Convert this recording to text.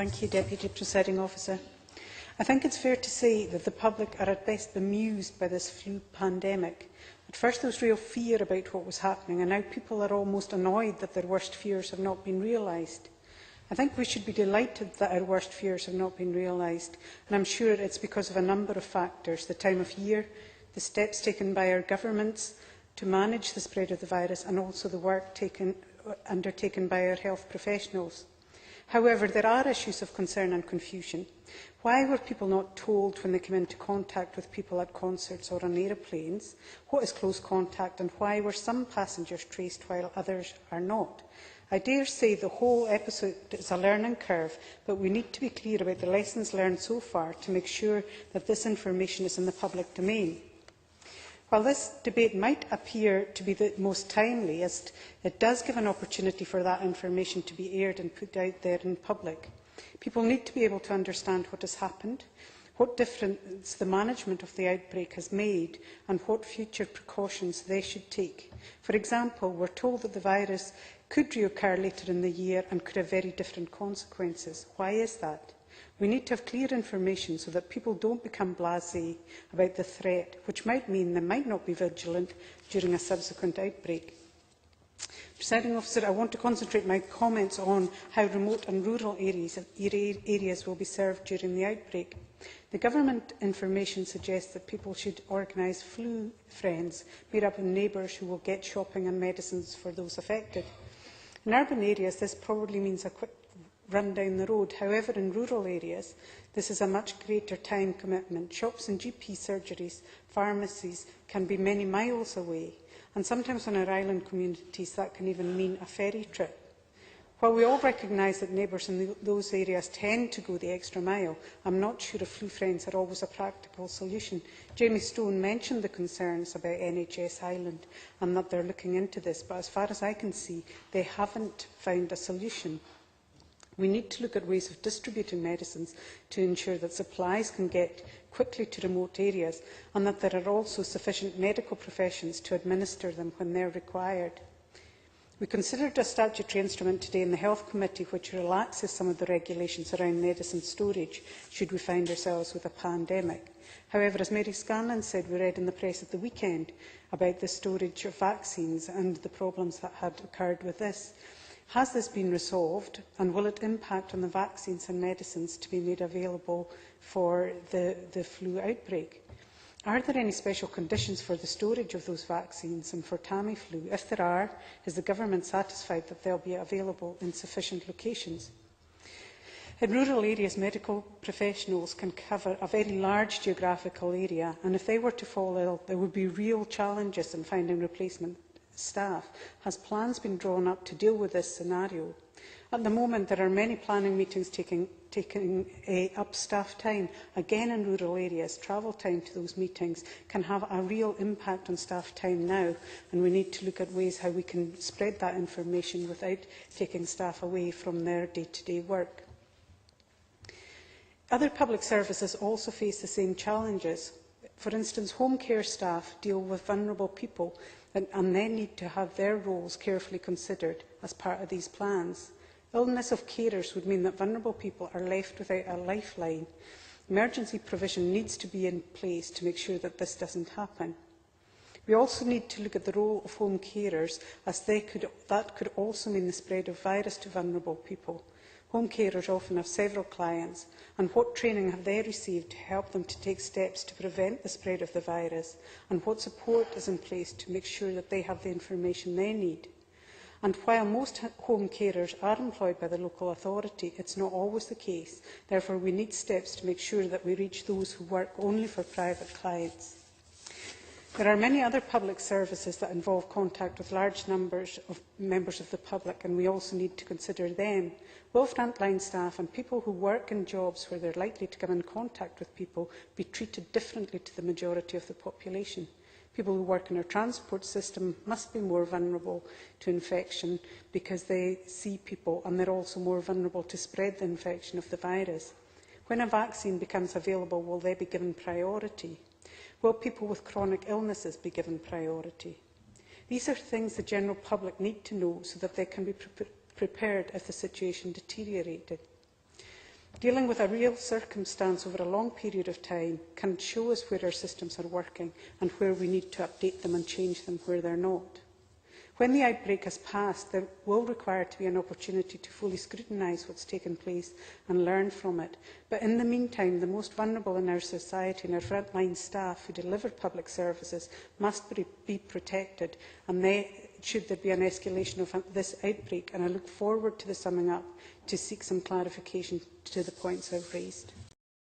Thank you, Deputy Presiding Officer. I think it's fair to say that the public are at best bemused by this flu pandemic. At first there was real fear about what was happening, and now people are almost annoyed that their worst fears have not been realised. I think we should be delighted that our worst fears have not been realised, and I'm sure it's because of a number of factors: the time of year, the steps taken by our governments to manage the spread of the virus, and also the work undertaken by our health professionals. However, there are issues of concern and confusion. Why were people not told when they came into contact with people at concerts or on aeroplanes? What is close contact, and why were some passengers traced while others are not? I dare say the whole episode is a learning curve, but we need to be clear about the lessons learned so far to make sure that this information is in the public domain. While this debate might appear to be the most timeliest, it does give an opportunity for that information to be aired and put out there in public. People need to be able to understand what has happened, what difference the management of the outbreak has made, and what future precautions they should take. For example, we are told that the virus could reoccur later in the year and could have very different consequences. Why is that? We need to have clear information so that people don't become blasé about the threat, which might mean they might not be vigilant during a subsequent outbreak. Presiding Officer, I want to concentrate my comments on how remote and rural areas will be served during the outbreak. The government information suggests that people should organise flu friends made up of neighbours who will get shopping and medicines for those affected. In urban areas, this probably means a quick run down the road. However, in rural areas, this is a much greater time commitment. Shops and GP surgeries, pharmacies can be many miles away, and sometimes in our island communities that can even mean a ferry trip. While we all recognise that neighbours in those areas tend to go the extra mile, I'm not sure if flu friends are always a practical solution. Jamie Stone mentioned the concerns about NHS Island and that they're looking into this, but as far as I can see, they haven't found a solution. We need to look at ways of distributing medicines to ensure that supplies can get quickly to remote areas, and that there are also sufficient medical professions to administer them when they are required. We considered a statutory instrument today in the Health Committee which relaxes some of the regulations around medicine storage should we find ourselves with a pandemic. However, as Mary Scanlon said, we read in the press at the weekend about the storage of vaccines and the problems that had occurred with this. Has this been resolved, and will it impact on the vaccines and medicines to be made available for the flu outbreak? Are there any special conditions for the storage of those vaccines and for Tamiflu? If there are, is the Government satisfied that they will be available in sufficient locations? In rural areas, medical professionals can cover a very large geographical area, and if they were to fall ill, there would be real challenges in finding replacement staff. Has plans been drawn up to deal with this scenario? At the moment, there are many planning meetings taking up staff time. Again, in rural areas, travel time to those meetings can have a real impact on staff time now, and we need to look at ways how we can spread that information without taking staff away from their day-to-day work. Other public services also face the same challenges. For instance, home care staff deal with vulnerable people and they need to have their roles carefully considered as part of these plans. Illness of carers would mean that vulnerable people are left without a lifeline. Emergency provision needs to be in place to make sure that this doesn't happen. We also need to look at the role of home carers, as that could also mean the spread of virus to vulnerable people. Home carers often have several clients, and what training have they received to help them to take steps to prevent the spread of the virus, and what support is in place to make sure that they have the information they need? And while most home carers are employed by the local authority, it's not always the case. Therefore, we need steps to make sure that we reach those who work only for private clients. There are many other public services that involve contact with large numbers of members of the public, and we also need to consider them. Will frontline staff and people who work in jobs where they are likely to come in contact with people be treated differently to the majority of the population? People who work in our transport system must be more vulnerable to infection because they see people, and they are also more vulnerable to spread the infection of the virus. When a vaccine becomes available, will they be given priority? Will people with chronic illnesses be given priority? These are things the general public need to know so that they can be prepared if the situation deteriorated. Dealing with a real circumstance over a long period of time can show us where our systems are working and where we need to update them and change them where they're not. When the outbreak has passed, there will require to be an opportunity to fully scrutinise what's taken place and learn from it. But in the meantime, the most vulnerable in our society and our frontline staff who deliver public services must be protected, and should there be an escalation of this outbreak. And I look forward to the summing up to seek some clarification to the points I've raised.